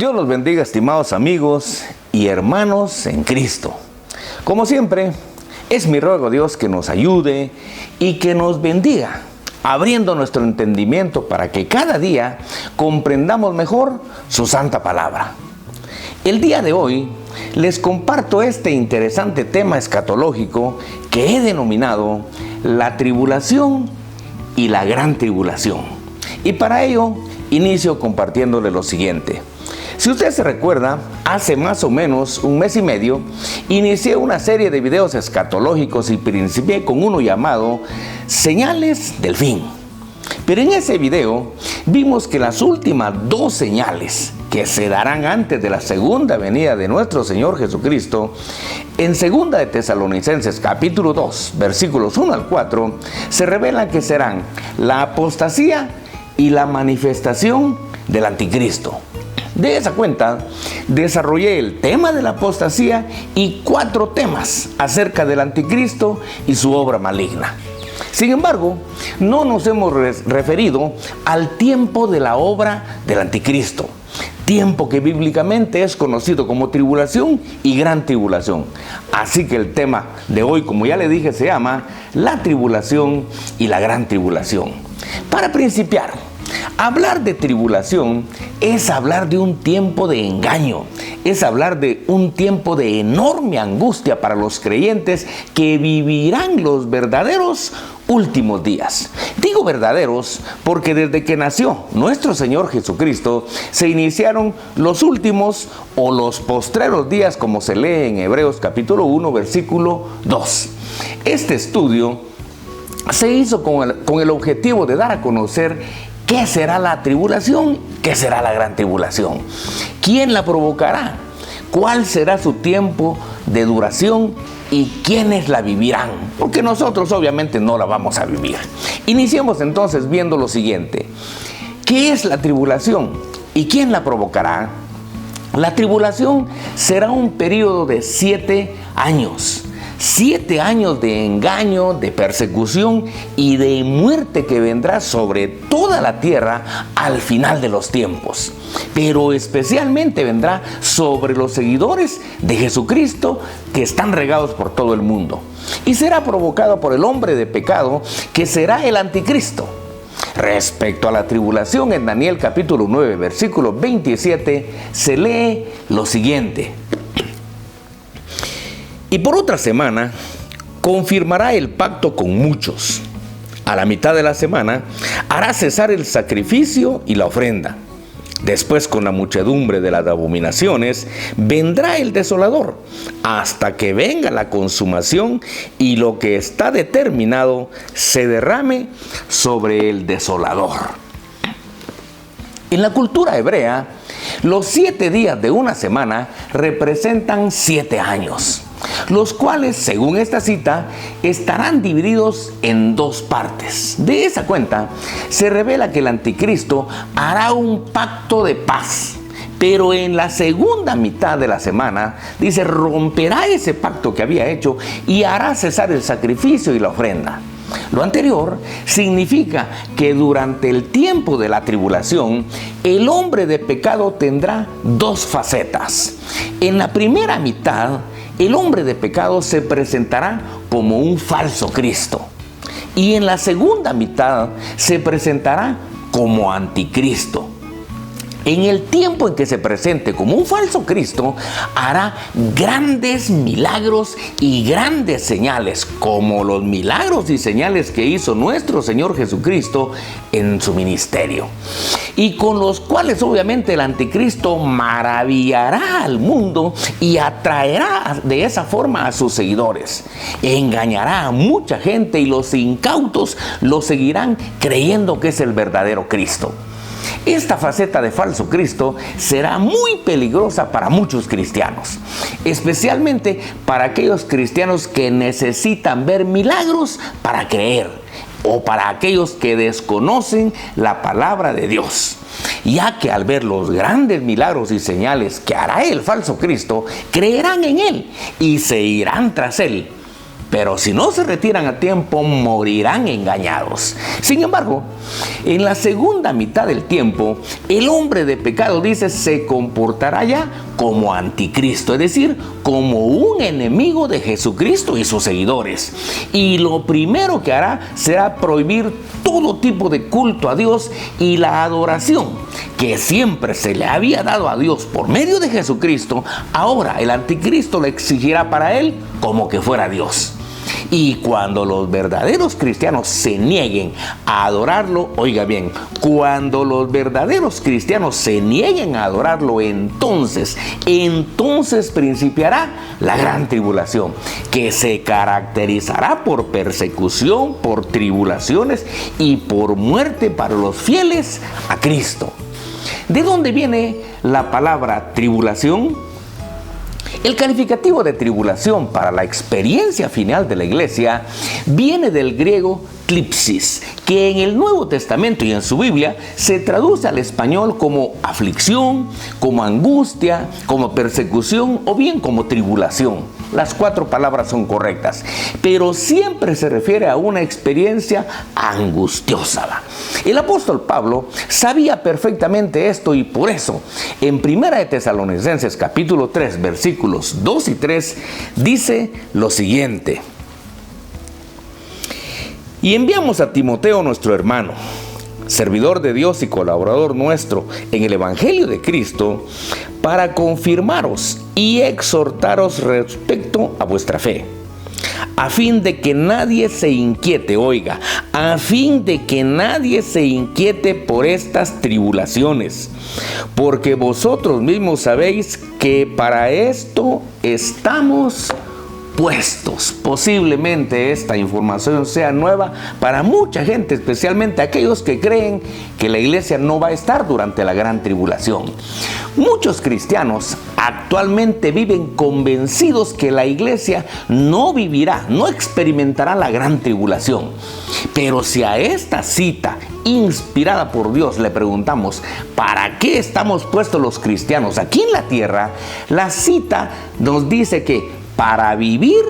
Dios los bendiga, estimados amigos y hermanos en Cristo. Como siempre, es mi ruego a Dios que nos ayude y que nos bendiga, abriendo nuestro entendimiento para que cada día comprendamos mejor su santa palabra. El día de hoy les comparto este interesante tema escatológico que he denominado la tribulación y la gran tribulación. Y para ello, inicio compartiéndole lo siguiente. Si usted se recuerda, hace más o menos un mes y medio, inicié una serie de videos escatológicos y principié con uno llamado Señales del Fin. Pero en ese video vimos que las últimas dos señales que se darán antes de la segunda venida de nuestro Señor Jesucristo, en 2 de Tesalonicenses capítulo 2, versículos 1 al 4, se revelan que serán la apostasía y la manifestación del anticristo. De esa cuenta, desarrollé el tema de la apostasía y 4 temas acerca del anticristo y su obra maligna. Sin embargo, no nos hemos referido al tiempo de la obra del anticristo, tiempo que bíblicamente es conocido como tribulación y gran tribulación. Así que el tema de hoy, como ya le dije, se llama la tribulación y la gran tribulación. Para principiar, hablar de tribulación es hablar de un tiempo de engaño, es hablar de un tiempo de enorme angustia para los creyentes que vivirán los verdaderos últimos días. Digo verdaderos porque desde que nació nuestro Señor Jesucristo se iniciaron los últimos o los postreros días, como se lee en Hebreos capítulo 1, versículo 2. Este estudio se hizo con el objetivo de dar a conocer ¿qué será la tribulación? ¿Qué será la gran tribulación? ¿Quién la provocará? ¿Cuál será su tiempo de duración? ¿Y quiénes la vivirán? Porque nosotros obviamente no la vamos a vivir. Iniciemos entonces viendo lo siguiente. ¿Qué es la tribulación? ¿Y quién la provocará? La tribulación será un periodo de 7 años. 7 años de engaño, de persecución y de muerte que vendrá sobre toda la tierra al final de los tiempos. Pero especialmente vendrá sobre los seguidores de Jesucristo que están regados por todo el mundo. Y será provocado por el hombre de pecado que será el anticristo. Respecto a la tribulación, en Daniel capítulo 9, versículo 27, se lee lo siguiente. Y por otra semana confirmará el pacto con muchos. A la mitad de la semana hará cesar el sacrificio y la ofrenda. Después, con la muchedumbre de las abominaciones, vendrá el desolador, hasta que venga la consumación y lo que está determinado se derrame sobre el desolador. En la cultura hebrea, los 7 días de una semana representan 7 años. Los cuales, según esta cita, estarán divididos en 2 partes. De esa cuenta, se revela que el anticristo hará un pacto de paz, pero en la segunda mitad de la semana, dice, romperá ese pacto que había hecho y hará cesar el sacrificio y la ofrenda. Lo anterior significa que durante el tiempo de la tribulación, el hombre de pecado tendrá 2 facetas. En la primera mitad, el hombre de pecado se presentará como un falso Cristo. Y en la segunda mitad se presentará como anticristo. En el tiempo en que se presente como un falso Cristo, hará grandes milagros y grandes señales, como los milagros y señales que hizo nuestro Señor Jesucristo en su ministerio. Y con los cuales obviamente el anticristo maravillará al mundo y atraerá de esa forma a sus seguidores. Engañará a mucha gente y los incautos lo seguirán creyendo que es el verdadero Cristo. Esta faceta de falso Cristo será muy peligrosa para muchos cristianos, especialmente para aquellos cristianos que necesitan ver milagros para creer, o para aquellos que desconocen la palabra de Dios, ya que al ver los grandes milagros y señales que hará el falso Cristo, creerán en él y se irán tras él. pero si no se retiran a tiempo, morirán engañados. Sin embargo, en la segunda mitad del tiempo, el hombre de pecado, dice, se comportará ya como anticristo, es decir, como un enemigo de Jesucristo y sus seguidores. Y lo primero que hará será prohibir todo tipo de culto a Dios y la adoración que siempre se le había dado a Dios por medio de Jesucristo. Ahora el anticristo le exigirá para él como que fuera Dios. Y cuando los verdaderos cristianos se nieguen a adorarlo, oiga bien, cuando los verdaderos cristianos se nieguen a adorarlo, entonces principiará la gran tribulación, que se caracterizará por persecución, por tribulaciones y por muerte para los fieles a Cristo. ¿De dónde viene la palabra tribulación? El calificativo de tribulación para la experiencia final de la iglesia viene del griego tlipsis, que en el Nuevo Testamento y en su Biblia se traduce al español como aflicción, como angustia, como persecución o bien como tribulación. Las 4 palabras son correctas, pero siempre se refiere a una experiencia angustiosa. El apóstol Pablo sabía perfectamente esto y por eso en 1 de Tesalonicenses capítulo 3 versículos 2 y 3 dice lo siguiente: y enviamos a Timoteo nuestro hermano, servidor de Dios y colaborador nuestro en el Evangelio de Cristo, para confirmaros y exhortaros respecto a vuestra fe, a fin de que nadie se inquiete, oiga, a fin de que nadie se inquiete por estas tribulaciones, porque vosotros mismos sabéis que para esto estamos puestos. Posiblemente esta información sea nueva para mucha gente, especialmente aquellos que creen que la iglesia no va a estar durante la gran tribulación. Muchos cristianos actualmente viven convencidos que la iglesia no vivirá, no experimentará la gran tribulación. Pero si a esta cita inspirada por Dios le preguntamos ¿para qué estamos puestos los cristianos aquí en la tierra?, la cita nos dice que para vivir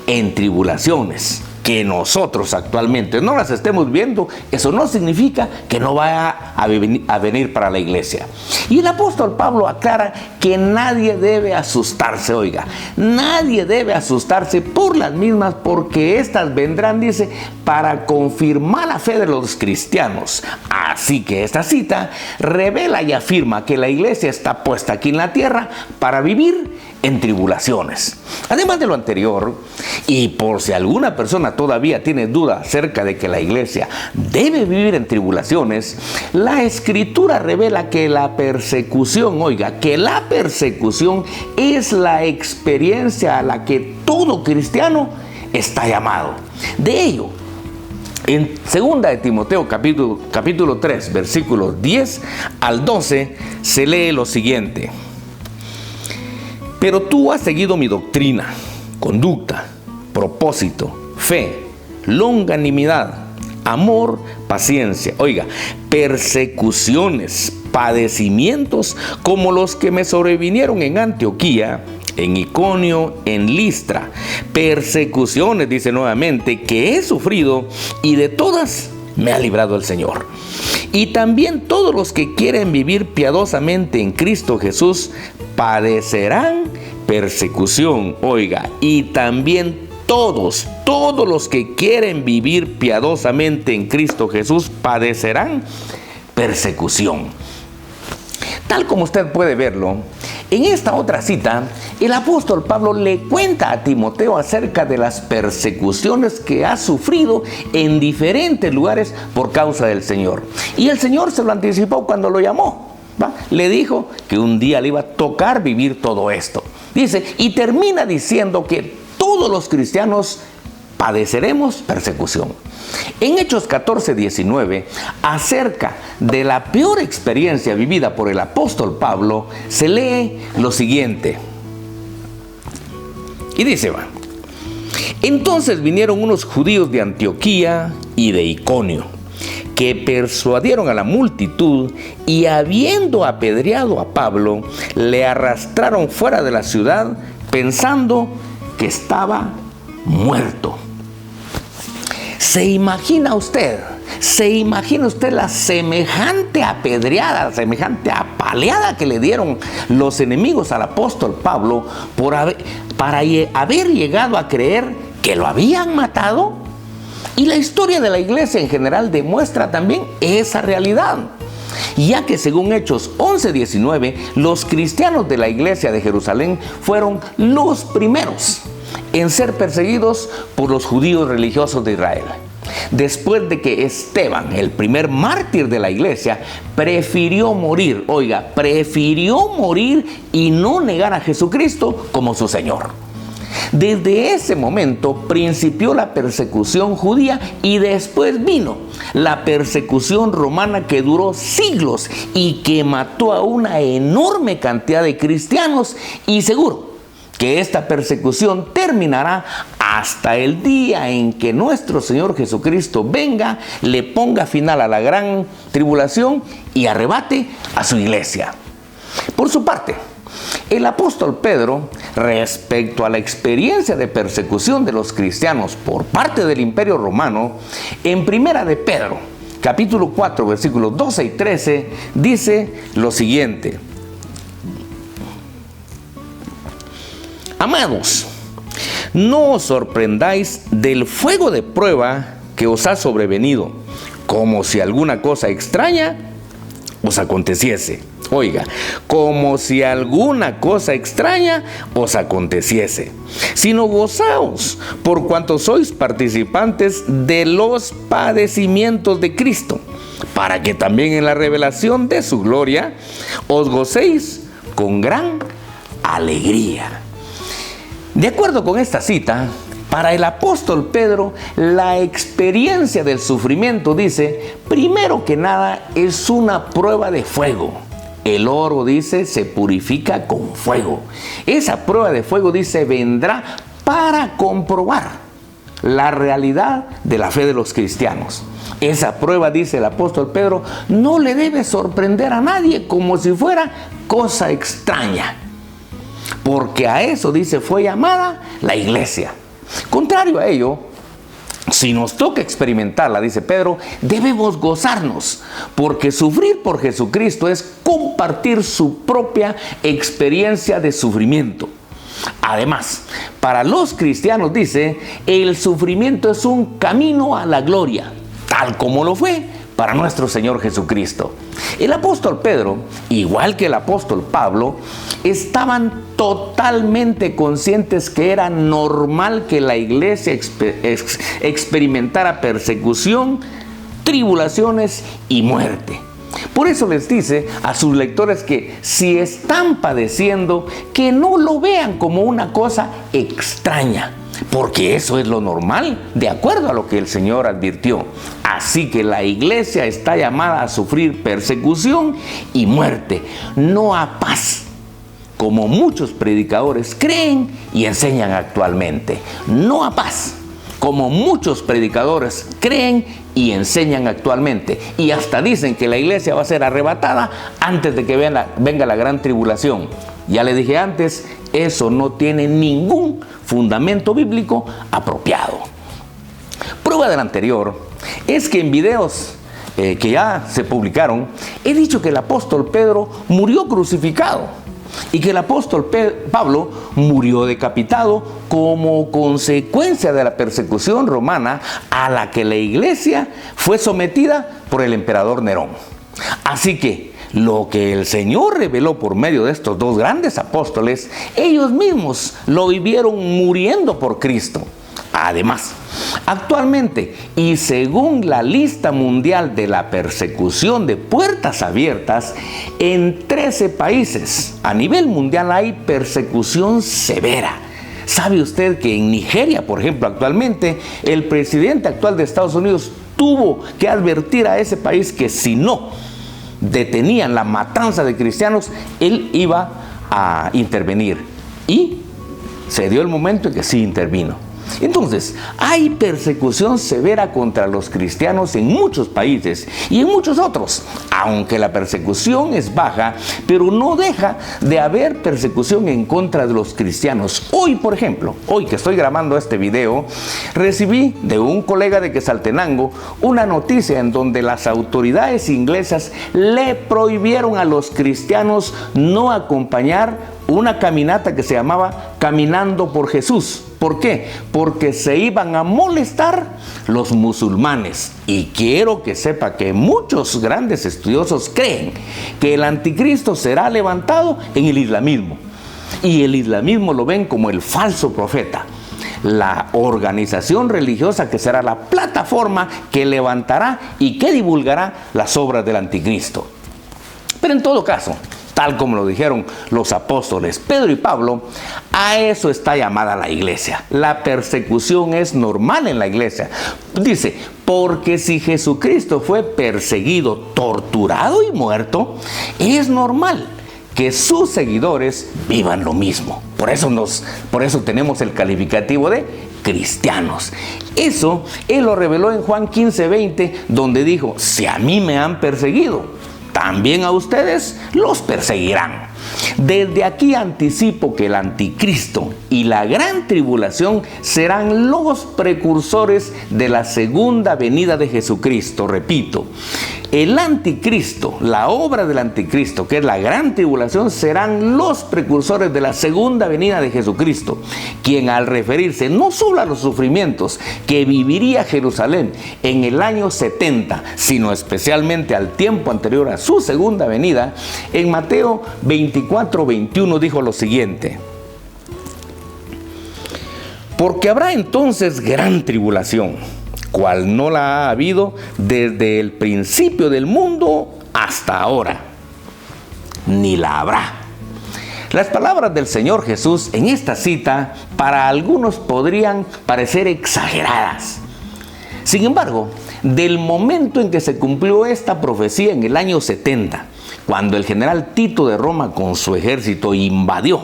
en tribulaciones. Que nosotros actualmente no las estemos viendo, eso no significa que no vaya a venir para la iglesia. Y el apóstol Pablo aclara que nadie debe asustarse, oiga, nadie debe asustarse por las mismas, porque estas vendrán, dice, para confirmar la fe de los cristianos. Así que esta cita revela y afirma que la iglesia está puesta aquí en la tierra para vivir en tribulaciones. Además de lo anterior, y por si alguna persona todavía tiene duda acerca de que la iglesia debe vivir en tribulaciones, la Escritura revela que la persecución, oiga, que la persecución es la experiencia a la que todo cristiano está llamado. De ello, en 2 de Timoteo capítulo 3, versículos 10 al 12, se lee lo siguiente: pero tú has seguido mi doctrina, conducta, propósito, fe, longanimidad, amor, paciencia. Oiga, persecuciones, padecimientos como los que me sobrevinieron en Antioquía, en Iconio, en Listra. Persecuciones, dice nuevamente, que he sufrido y de todas me ha librado el Señor. Y también todos los que quieren vivir piadosamente en Cristo Jesús padecerán persecución, oiga, y también todos los que quieren vivir piadosamente en Cristo Jesús padecerán persecución. Tal como usted puede verlo, en esta otra cita, el apóstol Pablo le cuenta a Timoteo acerca de las persecuciones que ha sufrido en diferentes lugares por causa del Señor. Y el Señor se lo anticipó cuando lo llamó, ¿va? Le dijo que un día le iba a tocar vivir todo esto. Dice, y termina diciendo que todos los cristianos padeceremos persecución. En Hechos 14:19, acerca de la peor experiencia vivida por el apóstol Pablo, se lee lo siguiente. Y dice, entonces vinieron unos judíos de Antioquía y de Iconio, que persuadieron a la multitud y habiendo apedreado a Pablo, le arrastraron fuera de la ciudad pensando que estaba muerto. ¿Se imagina usted la semejante apedreada, la semejante apaleada que le dieron los enemigos al apóstol Pablo para haber llegado a creer que lo habían matado? Y la historia de la iglesia en general demuestra también esa realidad, ya que según Hechos 11:19, los cristianos de la iglesia de Jerusalén fueron los primeros en ser perseguidos por los judíos religiosos de Israel. Después de que Esteban, el primer mártir de la iglesia, prefirió morir y no negar a Jesucristo como su Señor. Desde ese momento principió la persecución judía y después vino la persecución romana, que duró siglos y que mató a una enorme cantidad de cristianos, y seguro que esta persecución terminará hasta el día en que nuestro Señor Jesucristo venga, le ponga final a la gran tribulación y arrebate a su iglesia. Por su parte, el apóstol Pedro, respecto a la experiencia de persecución de los cristianos por parte del Imperio Romano, en Primera de Pedro, capítulo 4, versículos 12 y 13, dice lo siguiente: Amados, no os sorprendáis del fuego de prueba que os ha sobrevenido, como si alguna cosa extraña os aconteciese. Oiga, como si alguna cosa extraña os aconteciese, sino gozaos por cuanto sois participantes de los padecimientos de Cristo, para que también en la revelación de su gloria os gocéis con gran alegría. De acuerdo con esta cita, para el apóstol Pedro, la experiencia del sufrimiento, dice, primero que nada es una prueba de fuego. El oro, dice, se purifica con fuego. Esa prueba de fuego, dice, vendrá para comprobar la realidad de la fe de los cristianos. Esa prueba, dice el apóstol Pedro, no le debe sorprender a nadie como si fuera cosa extraña, porque a eso, dice, fue llamada la iglesia. Contrario a ello, si nos toca experimentarla, dice Pedro, debemos gozarnos, porque sufrir por Jesucristo es compartir su propia experiencia de sufrimiento. Además, para los cristianos, dice, el sufrimiento es un camino a la gloria, tal como lo fue para nuestro Señor Jesucristo. El apóstol Pedro, igual que el apóstol Pablo, estaban totalmente conscientes que era normal que la iglesia experimentara persecución, tribulaciones y muerte. Por eso les dice a sus lectores que si están padeciendo, que no lo vean como una cosa extraña, porque eso es lo normal, de acuerdo a lo que el Señor advirtió. Así que la iglesia está llamada a sufrir persecución y muerte, no a paz, como muchos predicadores creen y enseñan actualmente. No a paz, como muchos predicadores creen y enseñan actualmente. Y hasta dicen que la iglesia va a ser arrebatada antes de que venga la gran tribulación. Ya le dije antes, eso no tiene ningún fundamento bíblico apropiado. Prueba del anterior es que en videos que ya se publicaron, he dicho que el apóstol Pedro murió crucificado y que el apóstol Pablo murió decapitado como consecuencia de la persecución romana a la que la iglesia fue sometida por el emperador Nerón. Así que lo que el Señor reveló por medio de estos dos grandes apóstoles, ellos mismos lo vivieron muriendo por Cristo. Además, actualmente, y según la lista mundial de la persecución de puertas abiertas, en 13 países a nivel mundial hay persecución severa. ¿Sabe usted que en Nigeria, por ejemplo, actualmente, el presidente actual de Estados Unidos tuvo que advertir a ese país que si no detenían la matanza de cristianos, él iba a intervenir? Y se dio el momento en que sí intervino. Entonces, hay persecución severa contra los cristianos en muchos países y en muchos otros, aunque la persecución es baja, pero no deja de haber persecución en contra de los cristianos. Hoy, por ejemplo, hoy que estoy grabando este video, recibí de un colega de Quetzaltenango una noticia en donde las autoridades inglesas le prohibieron a los cristianos no acompañar una caminata que se llamaba Caminando por Jesús. ¿Por qué? Porque se iban a molestar los musulmanes. Y quiero que sepa que muchos grandes estudiosos creen que el anticristo será levantado en el islamismo. Y el islamismo lo ven como el falso profeta, la organización religiosa que será la plataforma que levantará y que divulgará las obras del anticristo. Pero en todo caso, tal como lo dijeron los apóstoles Pedro y Pablo, a eso está llamada la iglesia. La persecución es normal en la iglesia. Dice, porque si Jesucristo fue perseguido, torturado y muerto, es normal que sus seguidores vivan lo mismo. Por eso tenemos el calificativo de cristianos. Eso Él lo reveló en Juan 15:20, donde dijo, si a mí me han perseguido, también a ustedes los perseguirán. Desde aquí anticipo que el anticristo y la gran tribulación serán los precursores de la segunda venida de Jesucristo. Repito, el anticristo, la obra del anticristo, que es la gran tribulación, serán los precursores de la segunda venida de Jesucristo, quien al referirse no solo a los sufrimientos que viviría Jerusalén en el año 70, sino especialmente al tiempo anterior a su segunda venida, en Mateo 24:21 dijo lo siguiente: porque habrá entonces gran tribulación, cual no la ha habido desde el principio del mundo hasta ahora, ni la habrá. Las palabras del Señor Jesús en esta cita para algunos podrían parecer exageradas. Sin embargo, del momento en que se cumplió esta profecía en el año 70, cuando el general Tito de Roma con su ejército invadió,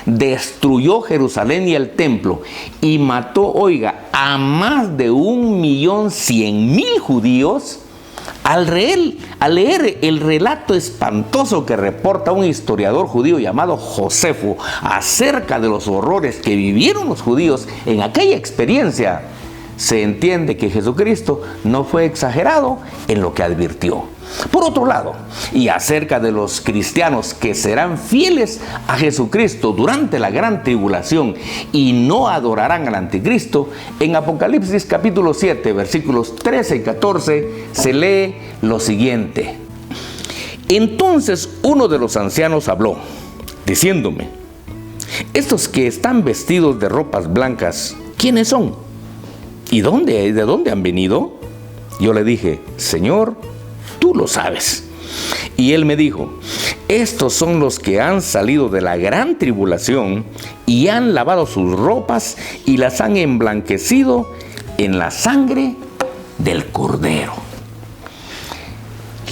destruyó Jerusalén y el templo y mató, oiga, a más de 1.100.000 judíos, al leer el relato espantoso que reporta un historiador judío llamado Josefo acerca de los horrores que vivieron los judíos en aquella experiencia, se entiende que Jesucristo no fue exagerado en lo que advirtió. Por otro lado, y acerca de los cristianos que serán fieles a Jesucristo durante la gran tribulación y no adorarán al anticristo, en Apocalipsis capítulo 7, versículos 13 y 14, se lee lo siguiente: entonces uno de los ancianos habló, diciéndome, estos que están vestidos de ropas blancas, ¿quiénes son? ¿Y de dónde han venido? Yo le dije, Señor, tú lo sabes. Y él me dijo, estos son los que han salido de la gran tribulación y han lavado sus ropas y las han emblanquecido en la sangre del Cordero.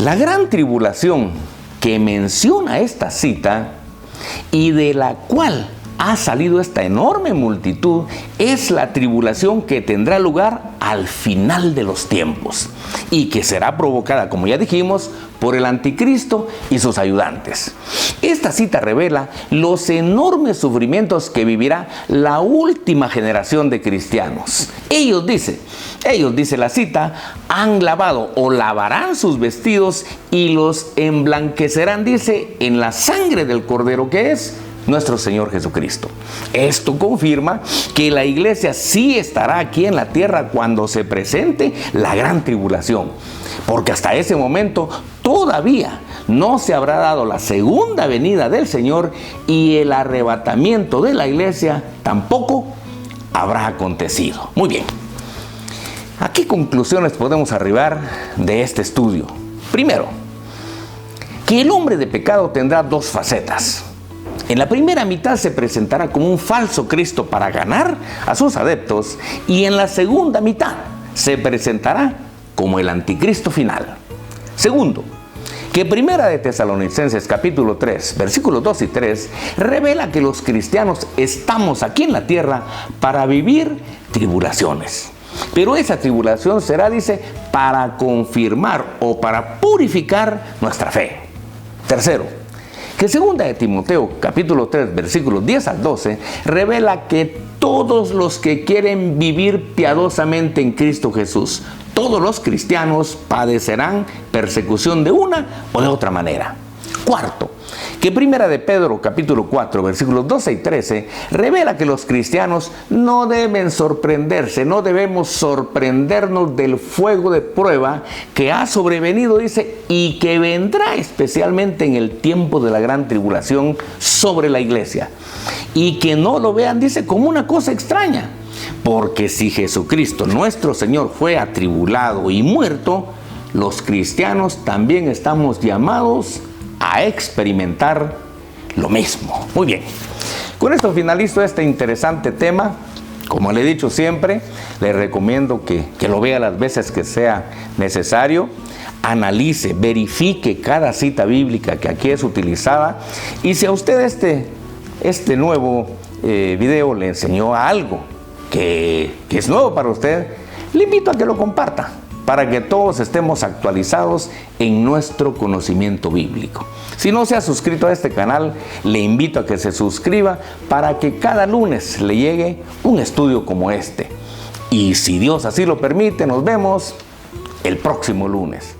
La gran tribulación que menciona esta cita y de la cual ha salido esta enorme multitud es la tribulación que tendrá lugar al final de los tiempos y que será provocada, como ya dijimos, por el anticristo y sus ayudantes. Esta cita revela los enormes sufrimientos que vivirá la última generación de cristianos. Ellos, dice la cita, han lavado o lavarán sus vestidos y los emblanquecerán, dice, en la sangre del Cordero, que es nuestro Señor Jesucristo. Esto confirma que la iglesia sí estará aquí en la tierra cuando se presente la gran tribulación, porque hasta ese momento todavía no se habrá dado la segunda venida del Señor y el arrebatamiento de la iglesia tampoco habrá acontecido. Muy bien, ¿a qué conclusiones podemos arribar de este estudio? Primero, que el hombre de pecado tendrá dos facetas. En la primera mitad se presentará como un falso Cristo para ganar a sus adeptos, y en la segunda mitad se presentará como el anticristo final. Segundo, que Primera de Tesalonicenses capítulo 3, versículos 2 y 3, revela que los cristianos estamos aquí en la tierra para vivir tribulaciones. Pero esa tribulación será, dice, para confirmar o para purificar nuestra fe. Tercero, que segunda de Timoteo capítulo 3 versículos 10 al 12 revela que todos los que quieren vivir piadosamente en Cristo Jesús, todos los cristianos padecerán persecución de una o de otra manera. Cuarto, que Primera de Pedro capítulo 4 versículos 12 y 13 revela que los cristianos no deben sorprenderse, no debemos sorprendernos del fuego de prueba que ha sobrevenido, dice, y que vendrá especialmente en el tiempo de la gran tribulación sobre la iglesia. Y que no lo vean, dice, como una cosa extraña, porque si Jesucristo nuestro Señor fue atribulado y muerto, los cristianos también estamos llamados a experimentar lo mismo. Muy bien, con esto finalizo este interesante tema. Como le he dicho siempre, le recomiendo que lo vea las veces que sea necesario, analice, verifique cada cita bíblica que aquí es utilizada, y si a usted este nuevo video le enseñó algo que es nuevo para usted, le invito a que lo comparta, para que todos estemos actualizados en nuestro conocimiento bíblico. Si no se ha suscrito a este canal, le invito a que se suscriba para que cada lunes le llegue un estudio como este. Y si Dios así lo permite, nos vemos el próximo lunes.